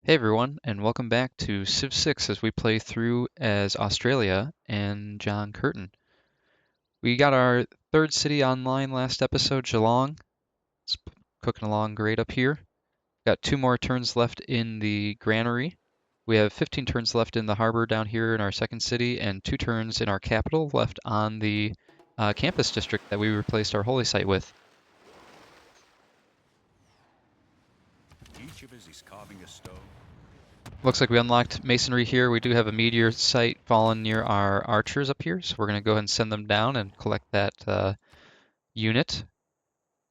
Hey everyone, and welcome back to Civ 6 as we play through as Australia and John Curtin. We got our third city online last episode, Geelong. It's cooking along great up here. Got 2 more turns left in the granary. We have 15 turns left in the harbor down here in our second city, and 2 turns in our capital left on the campus district that we replaced our holy site with. Each of us is carving a stone. Looks like we unlocked masonry here. We do have a meteor site fallen near our archers up here, so we're going to go ahead and send them down and collect that unit.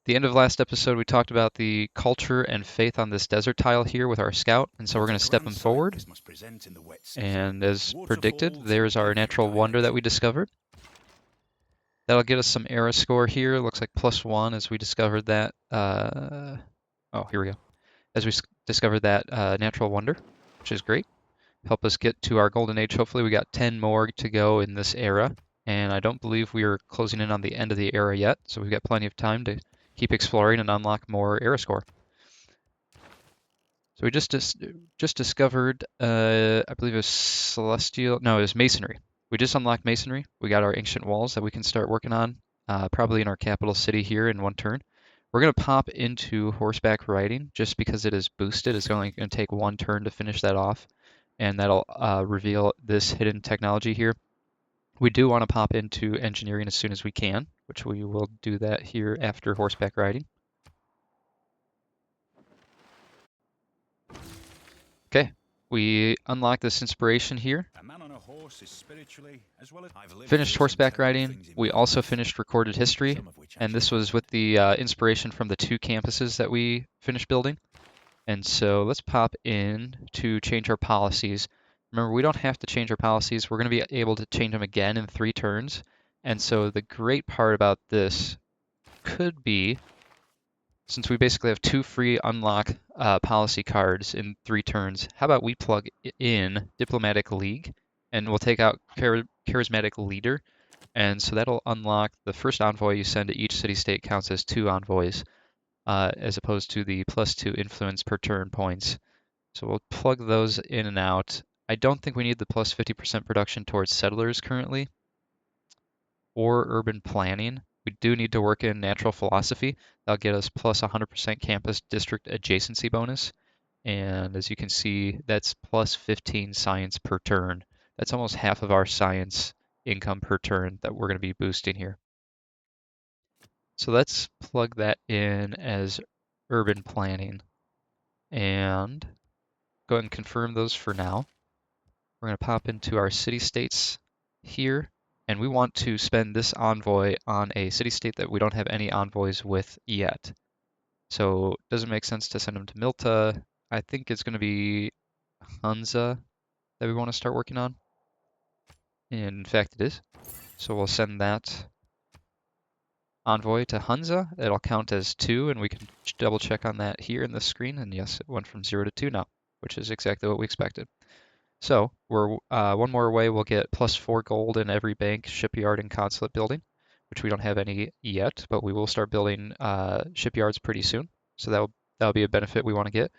The end of last episode, we talked about the culture and faith on this desert tile here with our scout, and so we're going to step him forward. And as predicted, there's our natural wonder that we discovered. That'll get us some era score here. Looks like +1 as we discovered that. Oh, here we go. As we discovered that natural wonder, which is great. Help us get to our golden age. Hopefully we got 10 more to go in this era. And I don't believe we are closing in on the end of the era yet, so we've got plenty of time to keep exploring and unlock more era score. So we just discovered, I believe it was celestial, no, it was masonry. We just unlocked masonry. We got our ancient walls that we can start working on, probably in our capital city here in 1 turn. We're going to pop into horseback riding just because it is boosted. It's only going to take 1 turn to finish that off, and that'll reveal this hidden technology here. We do want to pop into engineering as soon as we can, which we will do that here after horseback riding. Okay, we unlock this inspiration here. Finished horseback riding. We also finished recorded history, and this was with the inspiration from the 2 campuses that we finished building. And so let's pop in to change our policies. Remember, we don't have to change our policies. We're going to be able to change them again in 3 turns. And so the great part about this could be, since we basically have 2 free unlock policy cards in 3 turns, how about we plug in Diplomatic League, and we'll take out Charismatic Leader, and so that'll unlock the first envoy you send to each city-state counts as 2 envoys, as opposed to the +2 influence per turn points. So we'll plug those in and out. I don't think we need the +50% production towards settlers currently, or urban planning. We do need to work in natural philosophy. That'll get us +100% campus district adjacency bonus. And as you can see, that's +15 science per turn. That's almost half of our science income per turn that we're going to be boosting here. So let's plug that in as urban planning and go ahead and confirm those for now. We're going to pop into our city-states here, and we want to spend this envoy on a city-state that we don't have any envoys with yet. So it doesn't make sense to send them to Milta. I think it's going to be Hunza that we want to start working on. And in fact, it is. So we'll send that envoy to Hunza. It'll count as 2, and we can double check on that here in the screen. And yes, it went from 0 to 2 now, which is exactly what we expected. So we're 1 more away. We'll get +4 gold in every bank, shipyard, and consulate building, which we don't have any yet, but we will start building shipyards pretty soon. So that'll be a benefit we want to get.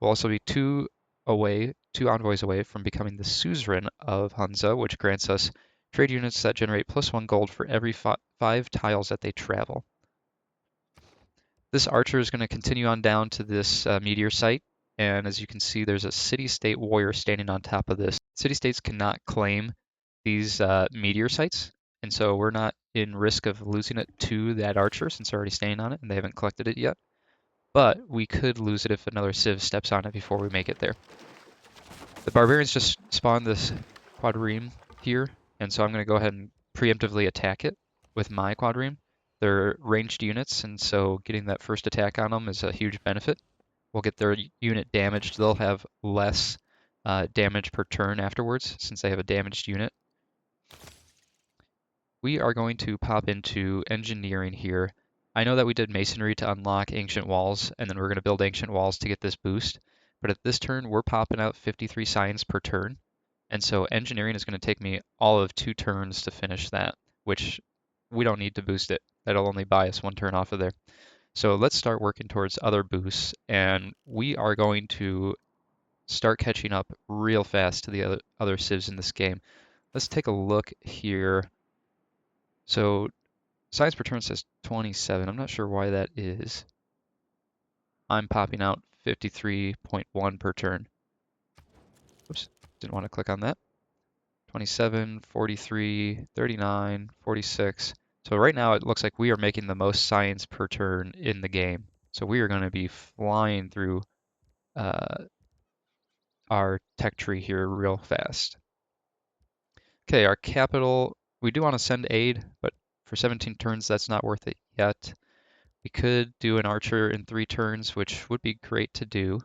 We'll also be 2 envoys away from becoming the suzerain of Hunza, which grants us trade units that generate +1 gold for every 5 tiles that they travel. This archer is going to continue on down to this meteor site. And as you can see, there's a city-state warrior standing on top of this. City-states cannot claim these meteor sites, and so we're not in risk of losing it to that archer since they're already staying on it and they haven't collected it yet. But we could lose it if another civ steps on it before we make it there. The barbarians just spawned this quadrime here, and so I'm going to go ahead and preemptively attack it with my quadrime. They're ranged units, and so getting that first attack on them is a huge benefit. We'll get their unit damaged. They'll have less damage per turn afterwards since they have a damaged unit. We are going to pop into engineering here. I know that we did masonry to unlock ancient walls, and then we're going to build ancient walls to get this boost. But at this turn, we're popping out 53 science per turn. And so engineering is going to take me all of 2 turns to finish that, which we don't need to boost it. That'll only buy us 1 turn off of there. So let's start working towards other boosts, and we are going to start catching up real fast to the other civs in this game. Let's take a look here. So science per turn says 27. I'm not sure why that is. I'm popping out 53.1 per turn. Oops, didn't want to click on that. 27, 43, 39, 46. So right now it looks like we are making the most science per turn in the game. So we are going to be flying through our tech tree here real fast. Okay, our capital, we do want to send aid, but for 17 turns, that's not worth it yet. We could do an archer in 3 turns, which would be great to do.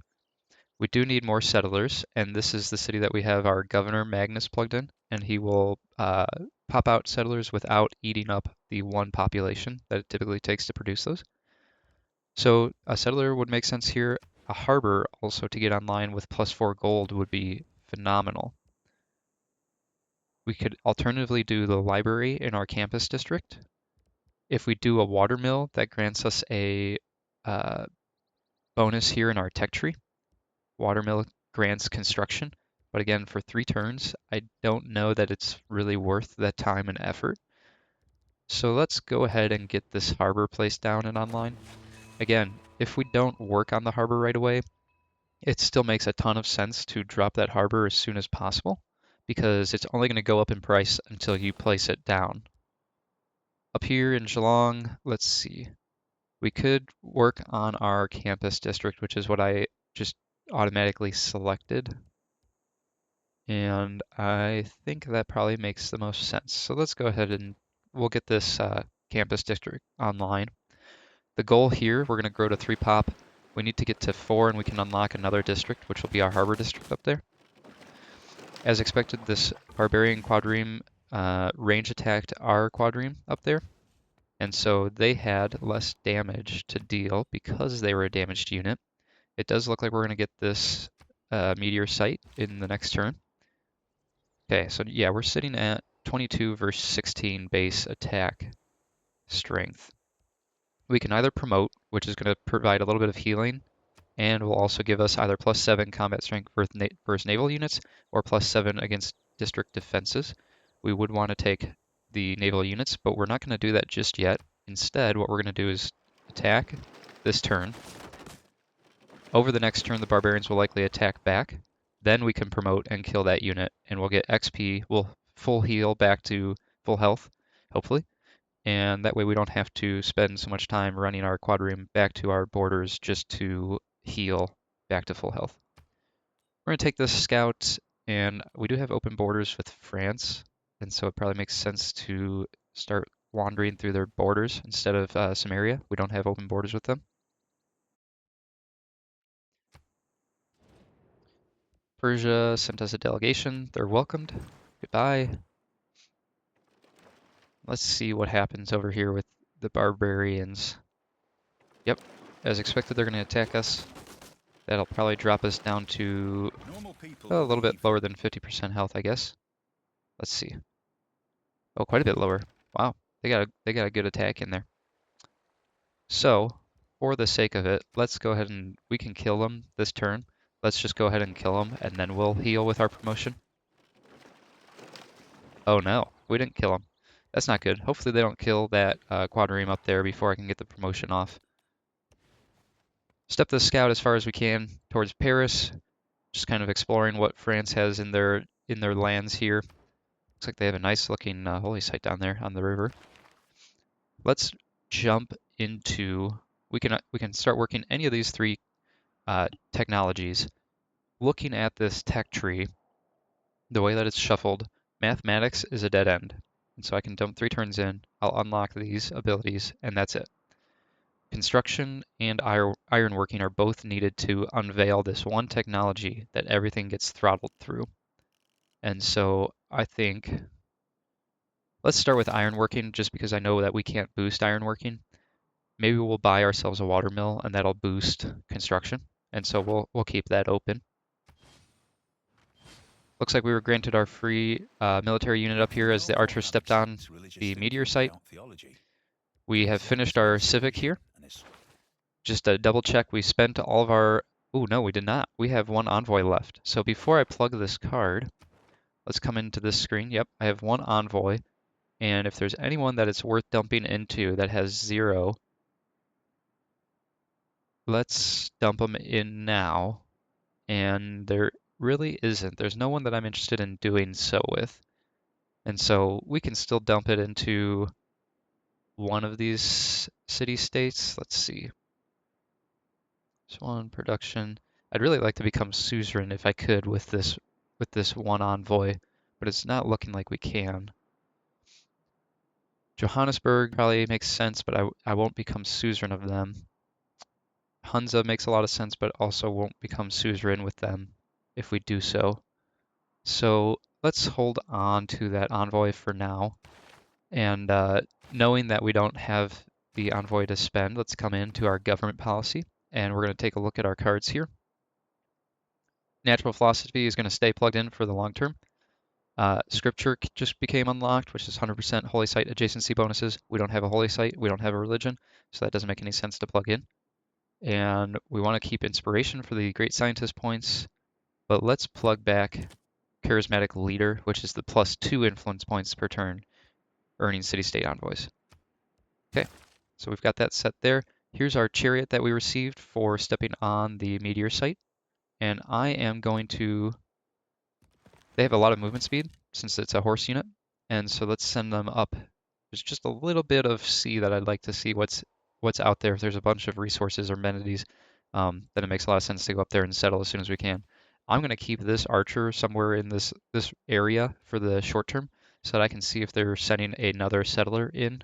We do need more settlers, and this is the city that we have our governor Magnus plugged in, and he will pop out settlers without eating up the 1 population that it typically takes to produce those. So a settler would make sense here. A harbor also to get online with +4 gold would be phenomenal. We could alternatively do the library in our campus district. If we do a water mill, that grants us a bonus here in our tech tree. Water mill grants construction, but again, for 3 turns, I don't know that it's really worth that time and effort. So let's go ahead and get this harbor placed down and online. Again, if we don't work on the harbor right away, it still makes a ton of sense to drop that harbor as soon as possible, because it's only going to go up in price until you place it down. Up here in Geelong, let's see. We could work on our campus district, which is what I just automatically selected. And I think that probably makes the most sense. So let's go ahead and we'll get this campus district online. The goal here, we're going to grow to 3 pop. We need to get to 4 and we can unlock another district, which will be our harbor district up there. As expected, this barbarian quadrime range attacked our quadrime up there. And so they had less damage to deal because they were a damaged unit. It does look like we're going to get this meteor sight in the next turn. Okay, so yeah, we're sitting at 22 versus 16 base attack strength. We can either promote, which is going to provide a little bit of healing, and will also give us either +7 combat strength versus naval units, or +7 against district defenses. We would want to take the naval units, but we're not going to do that just yet. Instead, what we're going to do is attack this turn. Over the next turn, the barbarians will likely attack back. Then we can promote and kill that unit, and we'll get XP. We'll full heal back to full health, hopefully. And that way we don't have to spend so much time running our quadrime back to our borders just to heal back to full health. We're going to take this scout, and we do have open borders with France, and so it probably makes sense to start wandering through their borders instead of Samaria. We don't have open borders with them. Persia sent us a delegation. They're welcomed. Goodbye. Let's see what happens over here with the barbarians. Yep, as expected, they're going to attack us. That'll probably drop us down to a little bit lower than 50% health, I guess. Let's see. Oh, quite a bit lower. Wow, they got a good attack in there. So, for the sake of it, let's go ahead and we can kill them this turn. Let's just go ahead and kill them, and then we'll heal with our promotion. Oh no, we didn't kill them. That's not good. Hopefully they don't kill that quadrime up there before I can get the promotion off. Step the scout as far as we can towards Paris. Just kind of exploring what France has in their lands here. Looks like they have a nice looking holy site down there on the river. Let's jump into, we can start working any of these 3 technologies. Looking at this tech tree, the way that it's shuffled, mathematics is a dead end. And so I can dump 3 turns in, I'll unlock these abilities, and that's it. Construction and ironworking are both needed to unveil this one technology that everything gets throttled through. And so I think, let's start with ironworking, just because I know that we can't boost ironworking. Maybe we'll buy ourselves a water mill, and that'll boost construction. And so we'll keep that open. Looks like we were granted our free military unit up here as the archer stepped on the meteor site. We have finished our civic here. Just a double check, we spent all of our, Ooh, no, we did not. We have one envoy left. So before I plug this card, let's come into this screen. Yep, I have one envoy. And if there's anyone that it's worth dumping into that has 0, let's dump them in now. And there really isn't. There's no one that I'm interested in doing so with. And so we can still dump it into one of these city-states. Let's see. This one, production. I'd really like to become suzerain if I could with this one envoy, but it's not looking like we can. Johannesburg probably makes sense, but I won't become suzerain of them. Hunza makes a lot of sense, but also won't become suzerain with them if we do so. So let's hold on to that envoy for now. And knowing that we don't have the envoy to spend, let's come into our government policy, and we're going to take a look at our cards here. Natural philosophy is going to stay plugged in for the long term. Scripture just became unlocked, which is 100% holy site adjacency bonuses. We don't have a holy site, we don't have a religion, so that doesn't make any sense to plug in. And we want to keep inspiration for the great scientist points, but let's plug back charismatic leader, which is the +2 influence points per turn, earning city-state envoys. Okay, so we've got that set there. Here's our chariot that we received for stepping on the meteor site, and I am going to. They have a lot of movement speed since it's a horse unit, and so let's send them up. There's just a little bit of sea that I'd like to see what's out there. If there's a bunch of resources or amenities, then it makes a lot of sense to go up there and settle as soon as we can. I'm going to keep this archer somewhere in this area for the short term so that I can see if they're sending another settler in.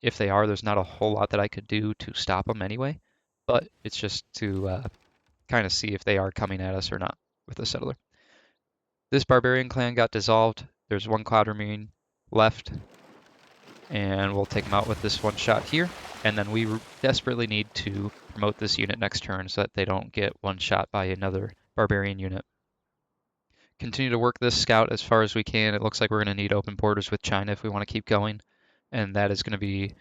If they are, there's not a whole lot that I could do to stop them anyway, but it's just to kind of see if they are coming at us or not with the settler. This barbarian clan got dissolved. There's one cloud remaining left, and we'll take them out with this one shot here. And then we desperately need to promote this unit next turn so that they don't get one shot by another barbarian unit. Continue to work this scout as far as we can. It looks like we're going to need open borders with China if we want to keep going, and that is going to be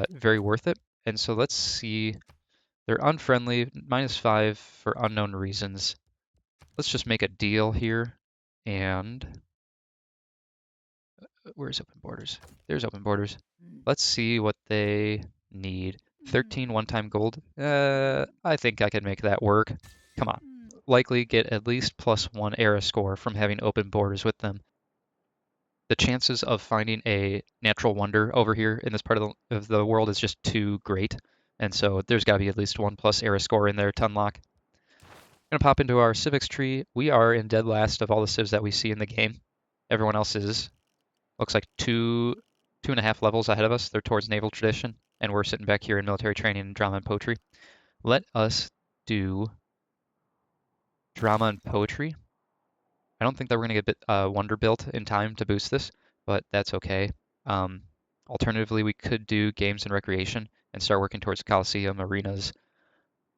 very worth it. And so let's see. They're unfriendly, -5 for unknown reasons. Let's just make a deal here, and where's open borders? There's open borders. Let's see what they need. 13 one-time gold. I think I can make that work. Come on. Likely get at least +1 era score from having open borders with them. The chances of finding a natural wonder over here in this part of the world is just too great. And so there's got to be at least 1+ era score in there to unlock. I'm going to pop into our civics tree. We are in dead last of all the civs that we see in the game. Everyone else is, looks like 2.5 levels ahead of us. They're towards naval tradition, and we're sitting back here in military training and drama and poetry. Let us do drama and poetry. I don't think that we're going to get wonder built in time to boost this, but that's okay. Alternatively, we could do games and recreation and start working towards Coliseum, arenas,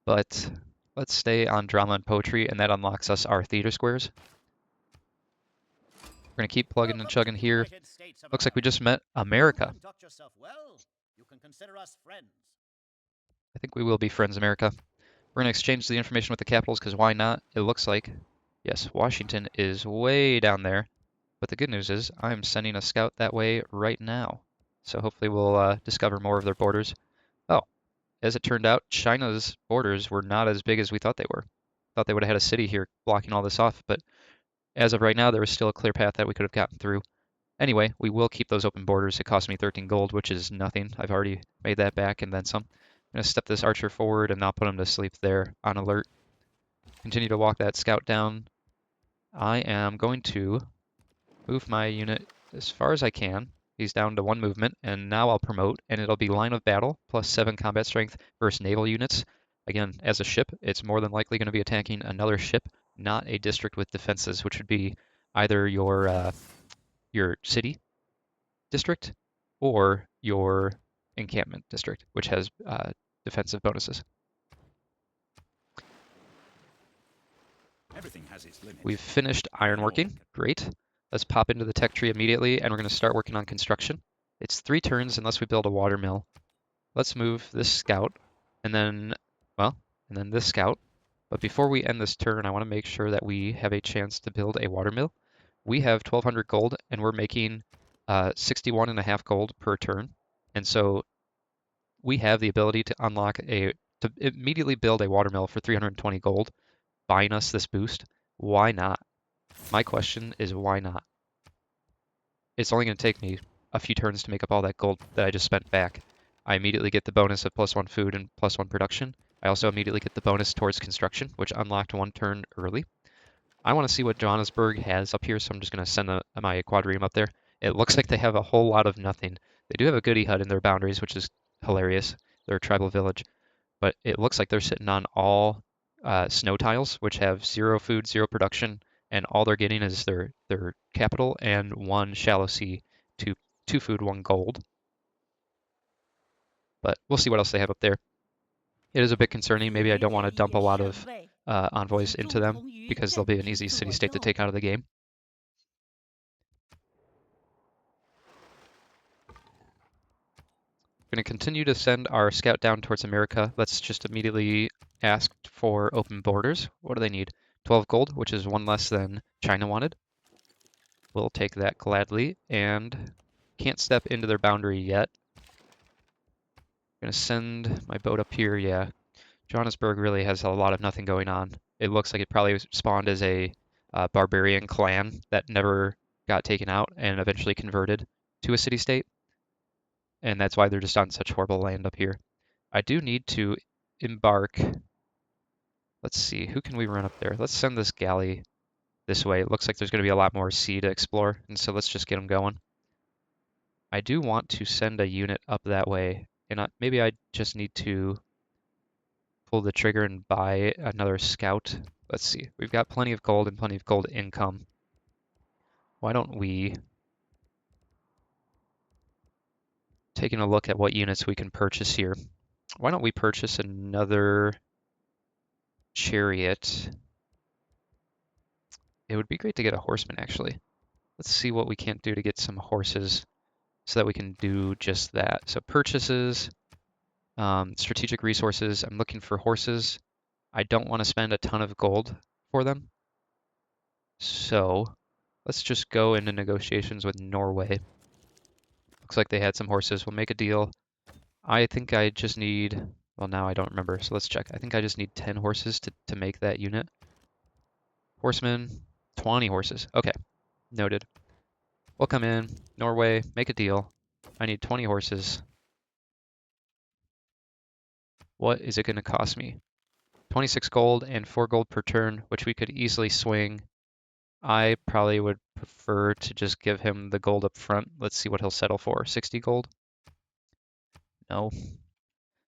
but let's stay on drama and poetry, and that unlocks us our theater squares. We're going to keep plugging and chugging here. Looks like we just met America. I think we will be friends, America. We're going to exchange the information with the capitals because why not? It looks like, yes, Washington is way down there. But the good news is I'm sending a scout that way right now. So hopefully we'll discover more of their borders. Oh, as it turned out, China's borders were not as big as we thought they were. Thought they would have had a city here blocking all this off, but as of right now, there was still a clear path that we could have gotten through. Anyway, we will keep those open borders. It cost me 13 gold, which is nothing. I've already made that back and then some. I'm going to step this archer forward and not put him to sleep there on alert. Continue to walk that scout down. I am going to move my unit as far as I can. He's down to 1 movement, and now I'll promote, and it'll be line of battle, +7 combat strength versus naval units. Again, as a ship, it's more than likely going to be attacking another ship, not a district with defenses, which would be either your city district or your encampment district, which has defensive bonuses. Everything has its limits. We've finished ironworking. Great. Let's pop into the tech tree immediately, and we're going to start working on construction. It's 3 turns unless we build a water mill. Let's move this scout, and then, well, and then this scout. But before we end this turn, I want to make sure that we have a chance to build a water mill. We have 1,200 gold, and we're making 61.5 gold per turn. And so we have the ability to to immediately build a water mill for 320 gold, buying us this boost. Why not? My question is why not? It's only going to take me a few turns to make up all that gold that I just spent back. I immediately get the bonus of +1 food and +1 production. I also immediately get the bonus towards construction, which unlocked 1 turn early. I want to see what Johannesburg has up here, so I'm just going to send my quadrium up there. It looks like they have a whole lot of nothing. They do have a goody hut in their boundaries, which is hilarious. They're a tribal village, but it looks like they're sitting on all snow tiles, which have 0 food, 0 production, and all they're getting is their capital and 1 shallow sea, 2 food, 1 gold. But we'll see what else they have up there. It is a bit concerning. Maybe I don't want to dump a lot of envoys into them because they'll be an easy city-state to take out of the game. We're going to continue to send our scout down towards America. Let's just immediately ask for open borders. What do they need? 12 gold, which is 1 less than China wanted. We'll take that gladly, and can't step into their boundary yet. I'm going to send my boat up here. Yeah, Johannesburg really has a lot of nothing going on. It looks like it probably spawned as a barbarian clan that never got taken out and eventually converted to a city-state. And that's why they're just on such horrible land up here. I do need to embark. Let's see, who can we run up there? Let's send this galley this way. It looks like there's going to be a lot more sea to explore, and so let's just get them going. I do want to send a unit up that way, and maybe I just need to pull the trigger and buy another scout. Let's see, we've got plenty of gold and plenty of gold income. Why don't we, taking a look at what units we can purchase here, why don't we purchase another chariot? It would be great to get a horseman, actually. Let's see what we can't do to get some horses so that we can do just that. So purchases, strategic resources. I'm looking for horses. I don't want to spend a ton of gold for them. So let's just go into negotiations with Norway. Looks like they had some horses. We'll make a deal. I think I just need, well, now I don't remember, so let's check. I think I just need 10 horses to make that unit. Horsemen, 20 horses. Okay, noted. We'll come in, Norway, make a deal. I need 20 horses. What is it going to cost me? 26 gold and 4 gold per turn, which we could easily swing. I probably would prefer to just give him the gold up front. Let's see what he'll settle for. 60 gold? No.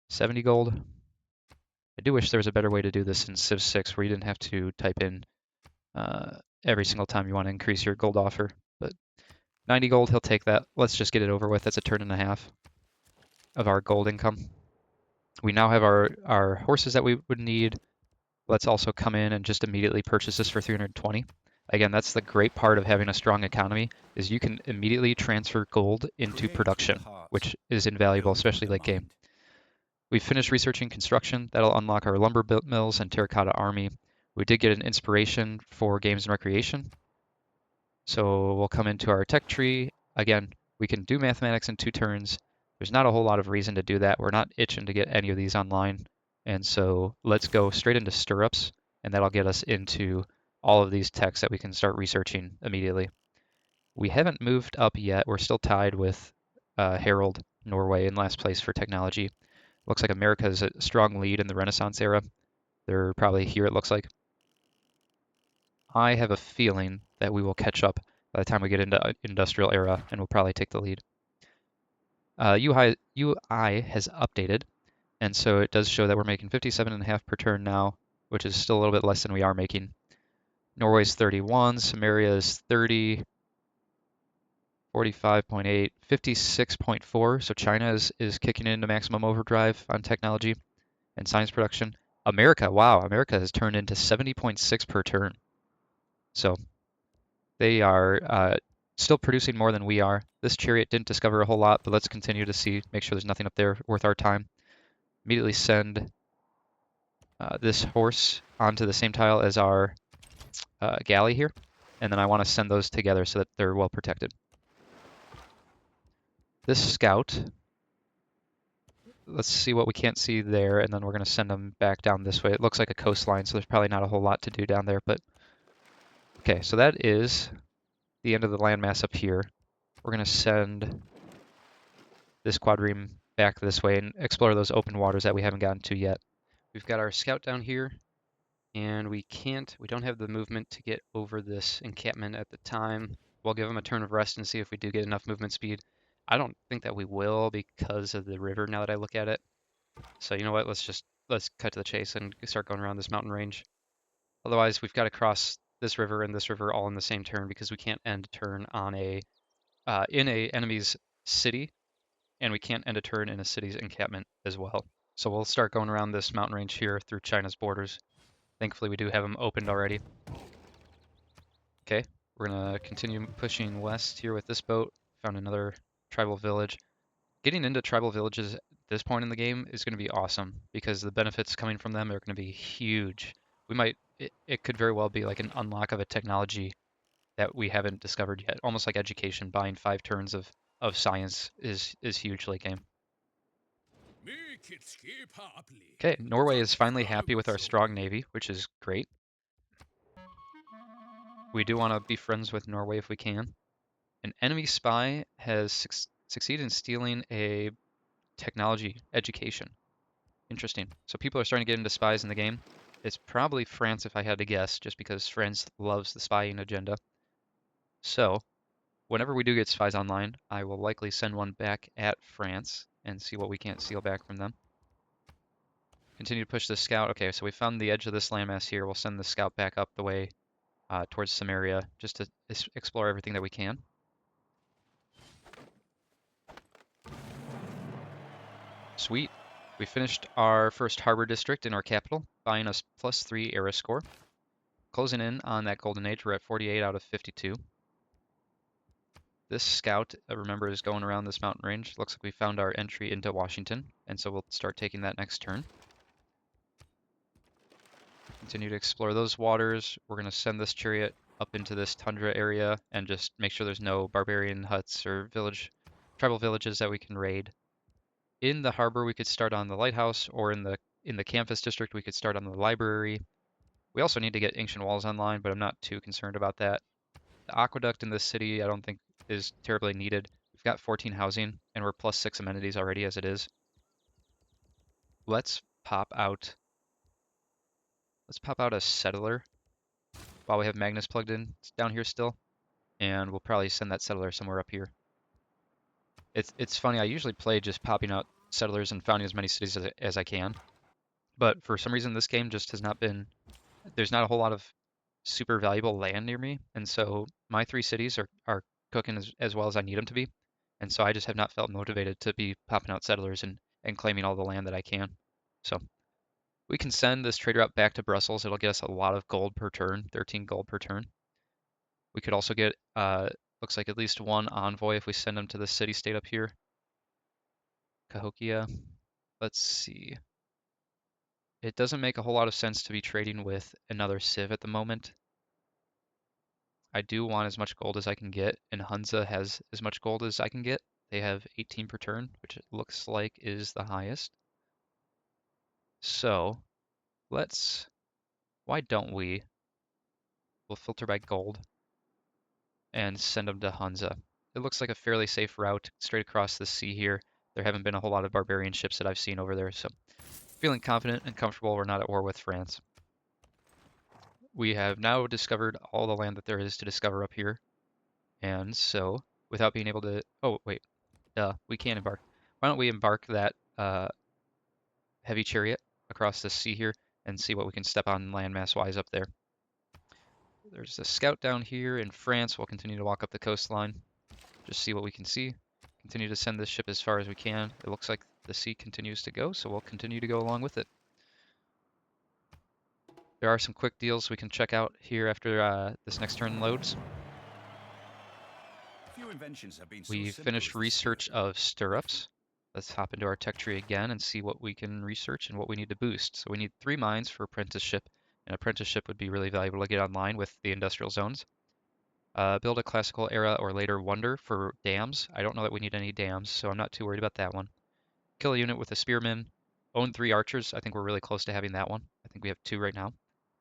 70 gold? I do wish there was a better way to do this in Civ 6 where you didn't have to type in every single time you want to increase your gold offer. But 90 gold, he'll take that. Let's just get it over with. That's a turn and a half of our gold income. We now have our horses that we would need. Let's also come in and just immediately purchase this for 320. Again, that's the great part of having a strong economy, is you can immediately transfer gold into production, which is invaluable, especially late game. We've finished researching construction. That'll unlock our lumber mills and terracotta army. We did get an inspiration for games and recreation. So we'll come into our tech tree. Again, we can do mathematics in 2 turns. There's not a whole lot of reason to do that. We're not itching to get any of these online. And so let's go straight into stirrups, and that'll get us into all of these techs that we can start researching immediately. We haven't moved up yet. We're still tied with Harold, Norway, in last place for technology. Looks like America is a strong lead in the Renaissance era. They're probably here, it looks like. I have a feeling that we will catch up by the time we get into industrial era, and we'll probably take the lead. UI has updated, and so it does show that we're making 57.5 per turn now, which is still a little bit less than we are making. Norway's 31, Samaria is 30, 45.8, 56.4. So China is kicking into maximum overdrive on technology and science production. America, wow, America has turned into 70.6 per turn. So they are still producing more than we are. This chariot didn't discover a whole lot, but let's continue to see, make sure there's nothing up there worth our time. Immediately send this horse onto the same tile as our galley here, and then I want to send those together so that they're well protected. This scout, let's see what we can't see there, and then we're going to send them back down this way. It looks like a coastline, so there's probably not a whole lot to do down there, but okay, so that is the end of the landmass up here. We're going to send this quadrime back this way and explore those open waters that we haven't gotten to yet. We've got our scout down here, and we don't have the movement to get over this encampment at the time. We'll give them a turn of rest and see if we do get enough movement speed. I don't think that we will because of the river now that I look at it. So you know what, let's cut to the chase and start going around this mountain range. Otherwise, we've got to cross this river and this river all in the same turn because we can't end a turn on in a enemy's city, and we can't end a turn in a city's encampment as well. So we'll start going around this mountain range here through China's borders. Thankfully, we do have them opened already. Okay, we're gonna continue pushing west here with this boat. Found another tribal village. Getting into tribal villages at this point in the game is going to be awesome because the benefits coming from them are going to be huge. It could very well be like an unlock of a technology that we haven't discovered yet. Almost like education, buying 5 turns of science is huge late game. Okay, Norway is finally happy with our strong navy, which is great. We do want to be friends with Norway if we can. An enemy spy has succeeded in stealing a technology education. Interesting. So people are starting to get into spies in the game. It's probably France if I had to guess, just because France loves the spying agenda. So whenever we do get spies online, I will likely send one back at France and see what we can't steal back from them. Continue to push the scout. Okay, so we found the edge of this landmass here. We'll send the scout back up the way towards Samaria just to explore everything that we can. Sweet. We finished our first harbor district in our capital, buying us +3 era score. Closing in on that golden age, we're at 48 out of 52. This scout, remember, is going around this mountain range. Looks like we found our entry into Washington, and so we'll start taking that next turn. Continue to explore those waters. We're going to send this chariot up into this tundra area and just make sure there's no barbarian huts or tribal villages that we can raid. In the harbor, we could start on the lighthouse, or in the campus district, we could start on the library. We also need to get ancient walls online, but I'm not too concerned about that. The aqueduct in this city, I don't think is terribly needed. We've got 14 housing, and we're +6 amenities already as it is. Let's pop out a settler while we have Magnus plugged in down here still, and we'll probably send that settler somewhere up here. It's funny, I usually play just popping out settlers and founding as many cities as I can, but for some reason this game just has not been, there's not a whole lot of super valuable land near me, and so my 3 cities are cooking as well as I need them to be, and so I just have not felt motivated to be popping out settlers and claiming all the land that I can. So we can send this trade route back to Brussels. It'll get us a lot of gold per turn, 13 gold per turn. We could also get, looks like at least 1 envoy if we send them to the city-state up here. Cahokia. Let's see. It doesn't make a whole lot of sense to be trading with another civ at the moment. I do want as much gold as I can get, and Hunza has as much gold as I can get. They have 18 per turn, which it looks like is the highest. So why don't we'll filter by gold and send them to Hunza. It looks like a fairly safe route straight across the sea here. There haven't been a whole lot of barbarian ships that I've seen over there, so feeling confident and comfortable we're not at war with France. We have now discovered all the land that there is to discover up here, and so without being able to, oh wait, we can embark. Why don't we embark that heavy chariot across the sea here and see what we can step on landmass wise up there. There's a scout down here in France. We'll continue to walk up the coastline, just see what we can see. Continue to send this ship as far as we can. It looks like the sea continues to go, so we'll continue to go along with it. There are some quick deals we can check out here after this next turn loads. We finished research of stirrups. Let's hop into our tech tree again and see what we can research and what we need to boost. So we need 3 mines for apprenticeship. An apprenticeship would be really valuable to get online with the industrial zones. Build a classical era or later wonder for dams. I don't know that we need any dams, so I'm not too worried about that one. Kill a unit with a spearman. Own 3 archers. I think we're really close to having that one. I think we have 2 right now.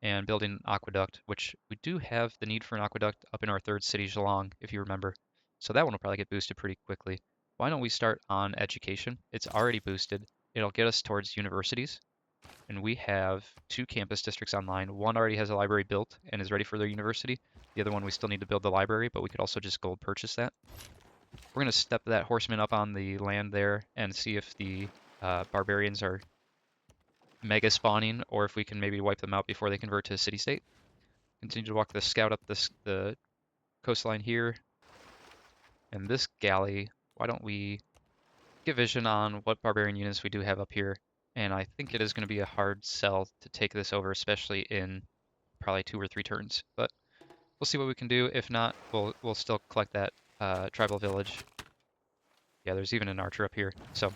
And building an aqueduct, which we do have the need for an aqueduct up in our 3rd city, Geelong, if you remember. So that one will probably get boosted pretty quickly. Why don't we start on education? It's already boosted. It'll get us towards universities. And we have 2 campus districts online. One already has a library built and is ready for their university. The other one we still need to build the library, but we could also just gold purchase that. We're going to step that horseman up on the land there and see if the barbarians are mega spawning or if we can maybe wipe them out before they convert to a city-state. Continue to walk the scout up the coastline here. And this galley, why don't we get vision on what barbarian units we do have up here. And I think it is going to be a hard sell to take this over, especially in probably 2 or 3 turns. But we'll see what we can do. If not, we'll still collect that tribal village. Yeah, there's even an archer up here. So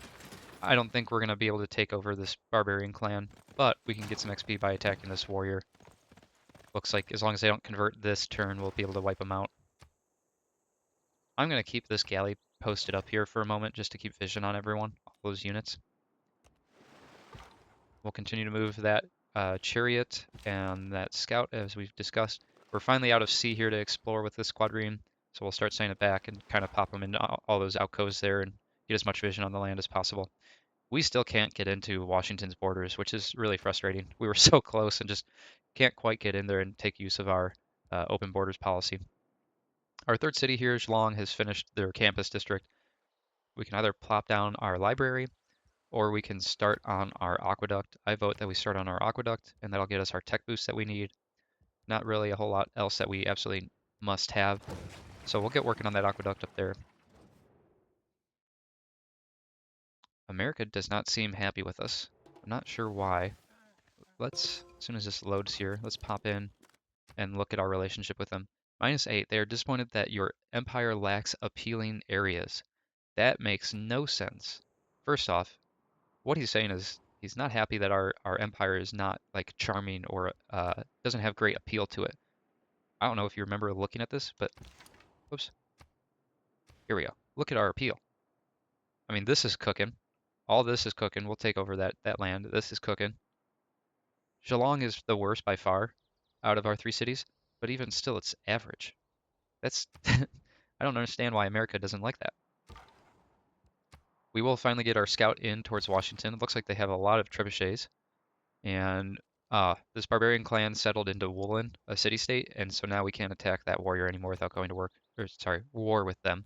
I don't think we're going to be able to take over this barbarian clan, but we can get some XP by attacking this warrior. Looks like as long as they don't convert this turn, we'll be able to wipe them out. I'm going to keep this galley posted up here for a moment just to keep vision on everyone, all those units. We'll continue to move that chariot and that scout as we've discussed. We're finally out of sea here to explore with this squadron, so we'll start sending it back and kind of pop them into all those outcoasts there and get as much vision on the land as possible. We still can't get into Washington's borders, which is really frustrating. We were so close and just can't quite get in there and take use of our open borders policy. Our 3rd city here, Geelong, has finished their campus district. We can either plop down our library or we can start on our aqueduct. I vote that we start on our aqueduct, and that'll get us our tech boost that we need. Not really a whole lot else that we absolutely must have. So we'll get working on that aqueduct up there. America does not seem happy with us. I'm not sure why. As soon as this loads here, let's pop in and look at our relationship with them. -8, they are disappointed that your empire lacks appealing areas. That makes no sense. First off, what he's saying is he's not happy that our empire is not like charming or doesn't have great appeal to it. I don't know if you remember looking at this, but oops, here we go. Look at our appeal. I mean, this is cooking. All this is cooking. We'll take over that land. This is cooking. Geelong is the worst by far out of our 3 cities, but even still, it's average. That's I don't understand why America doesn't like that. We will finally get our scout in towards Washington. It looks like they have a lot of trebuchets. And this barbarian clan settled into Woolen, a city-state, and so now we can't attack that warrior anymore without going to war with them.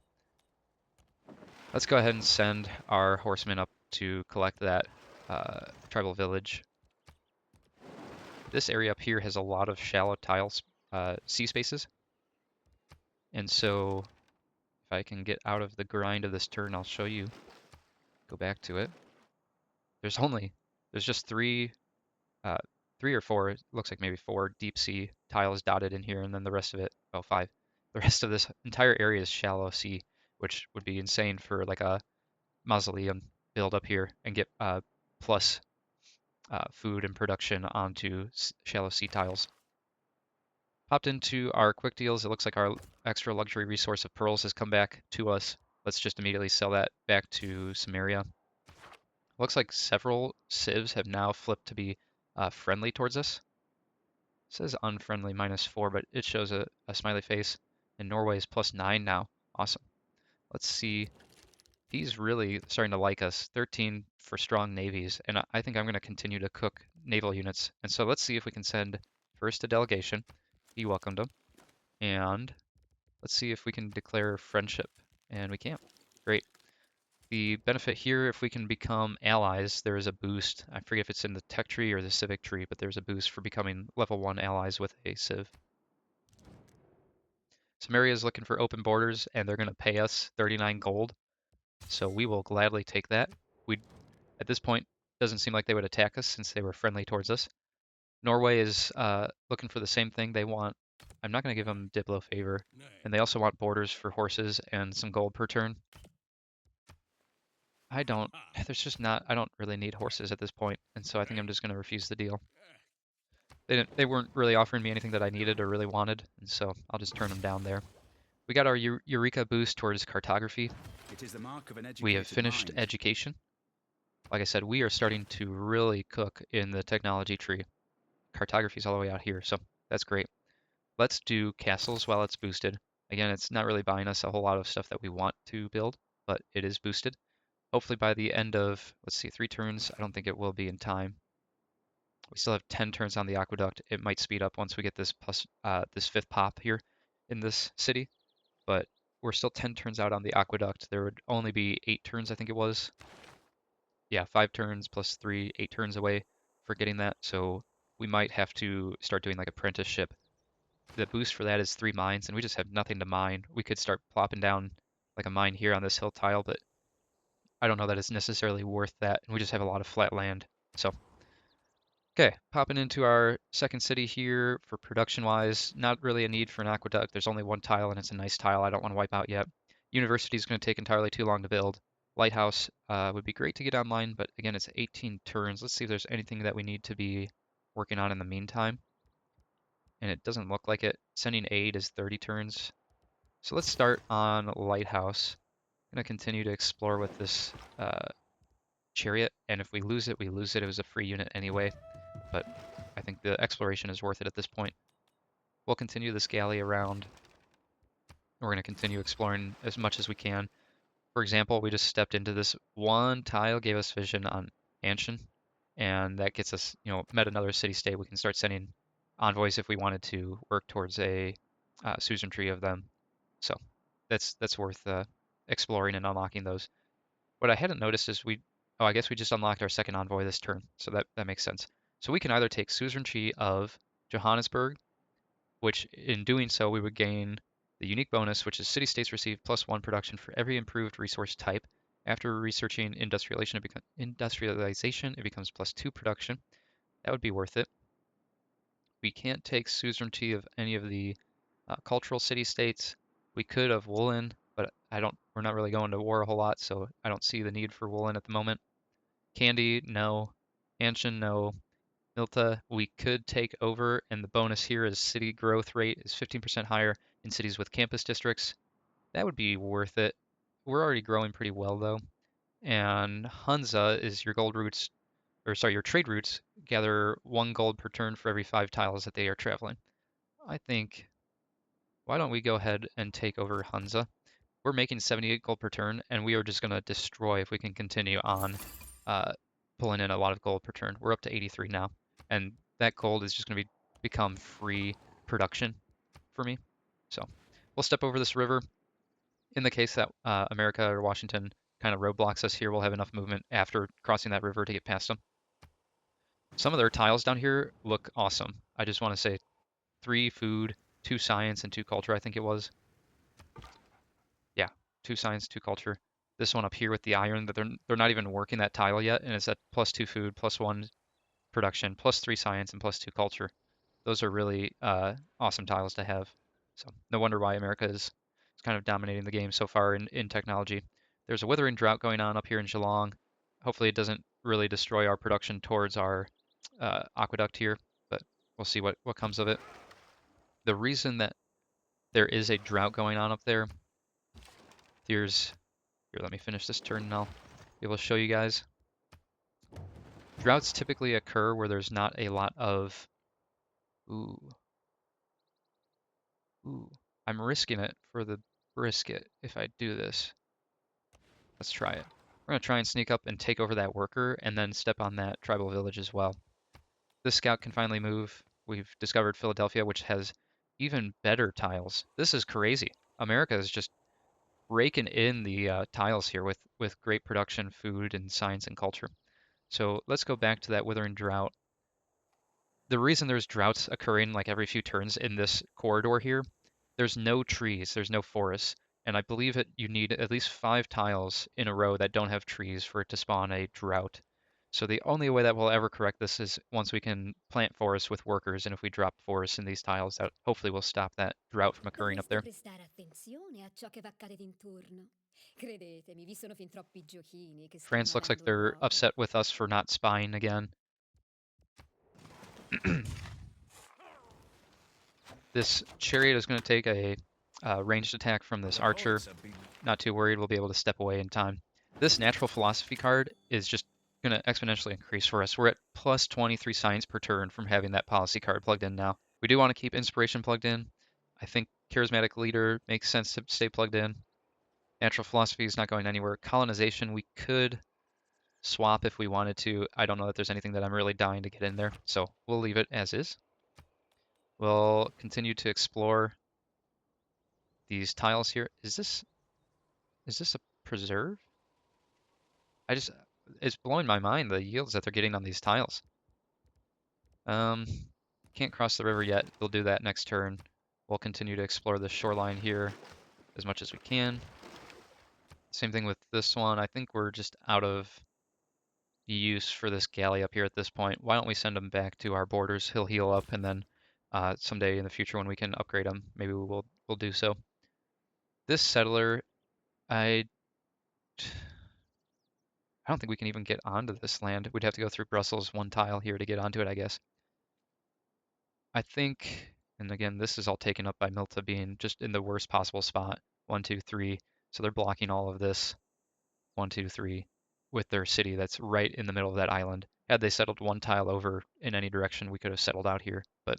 Let's go ahead and send our horsemen up to collect that tribal village. This area up here has a lot of shallow tiles, sea spaces, and so if I can get out of the grind of this turn, I'll show you. Go back to it. There's just 3 or 4, it looks like maybe 4 deep sea tiles dotted in here, and then the rest of it, 5. The rest of this entire area is shallow sea, which would be insane for like a mausoleum build up here and get plus food and production onto shallow sea tiles. Popped into our quick deals. It looks like our extra luxury resource of pearls has come back to us. Let's just immediately sell that back to Samaria. Looks like several civs have now flipped to be friendly towards us. It says unfriendly -4, but it shows a smiley face. And Norway is +9 now. Awesome. Let's see. He's really starting to like us. 13 for strong navies. And I think I'm going to continue to cook naval units. And so let's see if we can send first a delegation. He welcomed them. And let's see if we can declare friendship. And we can't. Great. The benefit here, if we can become allies, there is a boost. I forget if it's in the tech tree or the civic tree, but there's a boost for becoming level 1 allies with a civ. Samaria is looking for open borders, and they're going to pay us 39 gold. So we will gladly take that. At this point, doesn't seem like they would attack us since they were friendly towards us. Norway is looking for the same thing. They want, I'm not going to give them Diplo favor, and they also want borders for horses and some gold per turn. I don't, there's just not, I don't really need horses at this point, and so I think I'm just going to refuse the deal. They weren't really offering me anything that I needed or really wanted, and so I'll just turn them down there. We got our Eureka boost towards cartography. It is the mark of an We have educated finished mind. education. Like I said, we are starting to really cook in the technology tree. Cartography is all the way out here, so that's great. Let's do castles while it's boosted. Again, it's not really buying us a whole lot of stuff that we want to build, but it is boosted. Hopefully by the end of, let's see, 3 turns, I don't think it will be in time. We still have 10 turns on the aqueduct. It might speed up once we get this this 5th pop here in this city, but we're still 10 turns out on the aqueduct. There would only be 8 turns, I think it was. Yeah, 5 turns plus 3, 8 turns away for getting that. So we might have to start doing like apprenticeship. The boost for that is 3 mines, and we just have nothing to mine. We could start plopping down like a mine here on this hill tile, but I don't know that it's necessarily worth that. And we just have a lot of flat land. So okay, popping into our second city here for production-wise. Not really a need for an aqueduct. There's only one tile, and it's a nice tile I don't want to wipe out yet. University is going to take entirely too long to build. Lighthouse would be great to get online, but again, it's 18 turns. Let's see if there's anything that we need to be working on in the meantime. And it doesn't look like it. Sending aid is 30 turns. So let's start on Lighthouse. I'm going to continue to explore with this chariot, and if we lose it, we lose it. It was a free unit anyway, but I think the exploration is worth it at this point. We'll continue this galley around. We're going to continue exploring as much as we can. For example, we just stepped into this one tile, gave us vision on Anshan, and that gets us, met another city-state. We can start sending envoys if we wanted to work towards a suzerainty of them. So that's worth exploring and unlocking those. What I hadn't noticed is oh, I guess we just unlocked our second envoy this turn, so that makes sense. So we can either take suzerainty of Johannesburg, which in doing so we would gain the unique bonus, which is city-states receive +1 production for every improved resource type. After researching industrialization, it becomes +2 production. That would be worth it. We can't take suzerainty of any of the cultural city-states. We could of Woolen, but we're not really going to war a whole lot, so I don't see the need for Woolen at the moment. Candy, no. Anshan, no. Milta, we could take over, and the bonus here is city growth rate is 15% higher in cities with campus districts. That would be worth it. We're already growing pretty well though. And Hunza is your gold routes, or sorry, your trade routes gather 1 gold per turn for every 5 tiles that they are traveling. I think, why don't we go ahead and take over Hunza? We're making 78 gold per turn, and we are just going to destroy if we can continue on uh, pulling in a lot of gold per turn. We're up to 83 now, and that gold is just going to become free production for me. So we'll step over this river. In the case that America or Washington kind of roadblocks us here, we'll have enough movement after crossing that river to get past them. Some of their tiles down here look awesome. I just want to say 3 food, 2 science, and 2 culture, I think it was. Yeah, 2 science, 2 culture. This one up here with the iron, that they're not even working that tile yet, and it's at +2 food, +1 production, +3 science, and +2 culture. Those are really awesome tiles to have. So no wonder why America is kind of dominating the game so far in technology. There's a withering drought going on up here in Geelong. Hopefully it doesn't really destroy our production towards our aqueduct here, but we'll see what comes of it. The reason that there is a drought going on up there, here's here, let me finish this turn and I'll be able to show you guys. Droughts typically occur where there's not a lot of, ooh, ooh, I'm risking it for the brisket if I do this. Let's try it. We're going to try and sneak up and take over that worker and then step on that tribal village as well. This scout can finally move. We've discovered Philadelphia, which has even better tiles. This is crazy. America is just raking in the tiles here with great production, food, and science and culture. So let's go back to that withering drought. The reason there's droughts occurring like every few turns in this corridor here, there's no trees, there's no forests, and I believe that you need at least 5 tiles in a row that don't have trees for it to spawn a drought. So the only way that we'll ever correct this is once we can plant forests with workers, and if we drop forests in these tiles, that hopefully will stop that drought from occurring up there. attenzione a ciò che va accade d'intorno. Credetemi, vi sono fin troppi giochini che stanno France looks like avendo they're luogo. upset with us for not spying again. This chariot is going to take a ranged attack from this archer. Not too worried, we'll be able to step away in time. This natural philosophy card is just going to exponentially increase for us. We're at plus 23 science per turn from having that policy card plugged in now. We do want to keep inspiration plugged in. I think charismatic leader makes sense to stay plugged in. Natural philosophy is not going anywhere. Colonization, we could swap if we wanted to. I don't know that there's anything that I'm really dying to get in there, so we'll leave it as is. We'll continue to explore these tiles here. Is this a preserve? It's blowing my mind the yields that they're getting on these tiles. Can't cross the river yet. We'll do that next turn. We'll continue to explore the shoreline here as much as we can. Same thing with this one. I think we're just out of use for this galley up here at this point. Why don't we send him back to our borders? He'll heal up, and then someday in the future when we can upgrade him, maybe we'll do so. This settler, I don't think we can even get onto this land. We'd have to go through Brussels one tile here to get onto it, I guess. I think, and again, this is all taken up by Milta being just in the worst possible spot. 1, 2, 3. So they're blocking all of this. 1, 2, 3 with their city that's right in the middle of that island. Had they settled one tile over in any direction, we could have settled out here. But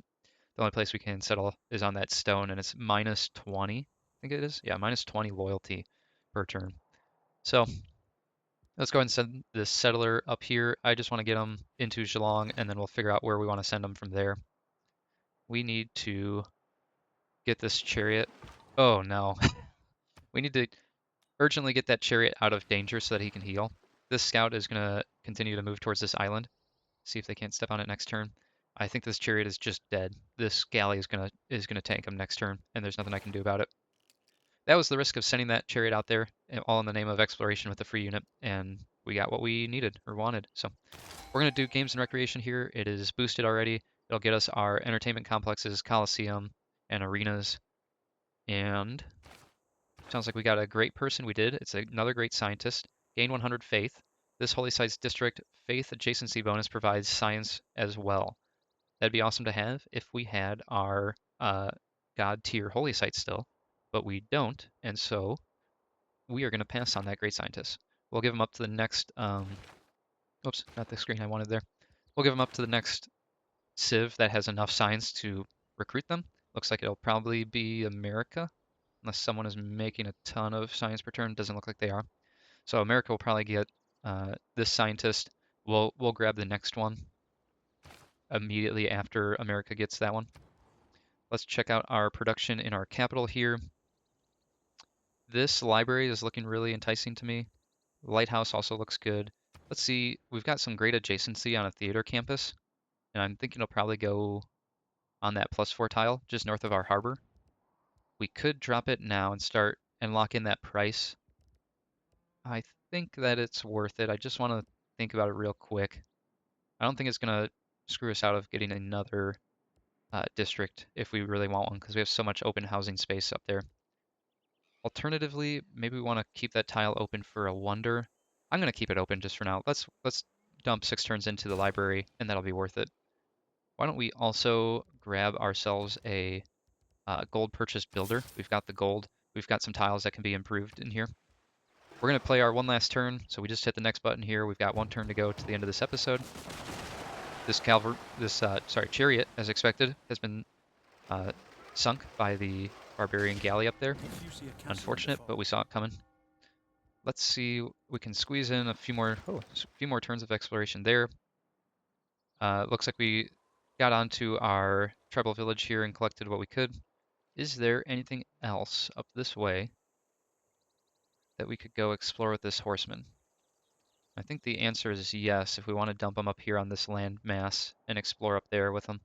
the only place we can settle is on that stone, and it's minus 20, I think it is. Yeah, minus 20 loyalty per turn. So let's go ahead and send this settler up here. I just want to get him into Geelong, and then we'll figure out where we want to send him from there. We need to get this chariot. Oh no. We need to urgently get that chariot out of danger so that he can heal. This scout is going to continue to move towards this island. See if they can't step on it next turn. I think this chariot is just dead. This galley is gonna tank him next turn, and there's nothing I can do about it. That was the risk of sending that chariot out there, all in the name of exploration with a free unit, and we got what we needed or wanted. So we're gonna do games and recreation here. It is boosted already. It'll get us our entertainment complexes, coliseum, and arenas. And sounds like we got a great person. We did. It's another great scientist. Gain 100 faith. This Holy Sites District faith adjacency bonus provides science as well. That'd be awesome to have if we had our God tier holy site still, but we don't, and so we are going to pass on that great scientist. We'll give him up to the next, oops, not the screen I wanted there. We'll give him up to the next civ that has enough science to recruit them. Looks like it'll probably be America, unless someone is making a ton of science per turn. Doesn't look like they are. So America will probably get this scientist. We'll grab the next one immediately after America gets that one. Let's check out our production in our capital here. This library is looking really enticing to me. Lighthouse also looks good. Let's see, we've got some great adjacency on a theater campus, and I'm thinking it'll probably go on that +4 tile just north of our harbor. We could drop it now and start and lock in that price. I think that it's worth it. I just want to think about it real quick. I don't think it's going to screw us out of getting another district if we really want one, because we have so much open housing space up there. Alternatively, maybe we want to keep that tile open for a wonder. I'm going to keep it open just for now. Let's dump 6 turns into the library, and that'll be worth it. Why don't we also grab ourselves a gold purchase builder? We've got the gold. We've got some tiles that can be improved in here. We're going to play our one last turn, so we just hit the next button here. We've got 1 turn to go to the end of this episode. This chariot, as expected, has been sunk by the barbarian galley up there. Unfortunate, but we saw it coming. Let's see, we can squeeze in a few more turns of exploration there. Looks like we got onto our tribal village here and collected what we could. Is there anything else up this way that we could go explore with this horseman? I think the answer is yes, if we want to dump him up here on this land mass and explore up there with him.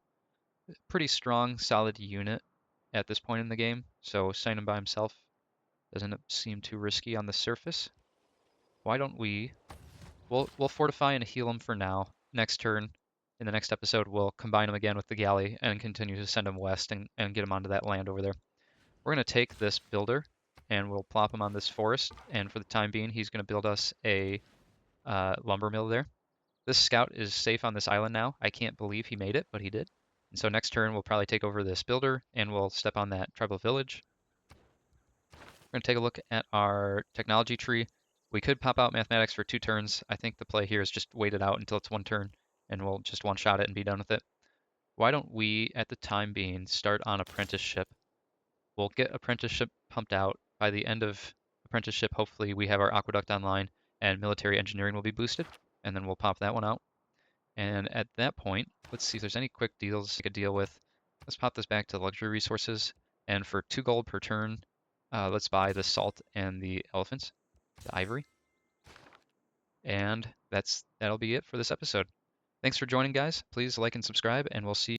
Pretty strong, solid unit at this point in the game, so sending him by himself doesn't seem too risky on the surface. Why don't we'll fortify and heal him for now. Next turn, in the next episode, we'll combine him again with the galley and continue to send him west and get him onto that land over there. We're going to take this builder and we'll plop him on this forest. And for the time being, he's going to build us a lumber mill there. This scout is safe on this island now. I can't believe he made it, but he did. And so next turn, we'll probably take over this builder and we'll step on that tribal village. We're going to take a look at our technology tree. We could pop out mathematics for 2 turns. I think the play here is just wait it out until it's 1 turn and we'll just one-shot it and be done with it. Why don't we, at the time being, start on apprenticeship? We'll get apprenticeship pumped out. By the end of apprenticeship, hopefully we have our aqueduct online and military engineering will be boosted. And then we'll pop that one out. And at that point, let's see if there's any quick deals I could deal with. Let's pop this back to luxury resources. And for 2 gold per turn, let's buy the salt and the elephants, the ivory. And that'll be it for this episode. Thanks for joining, guys. Please like and subscribe, and we'll see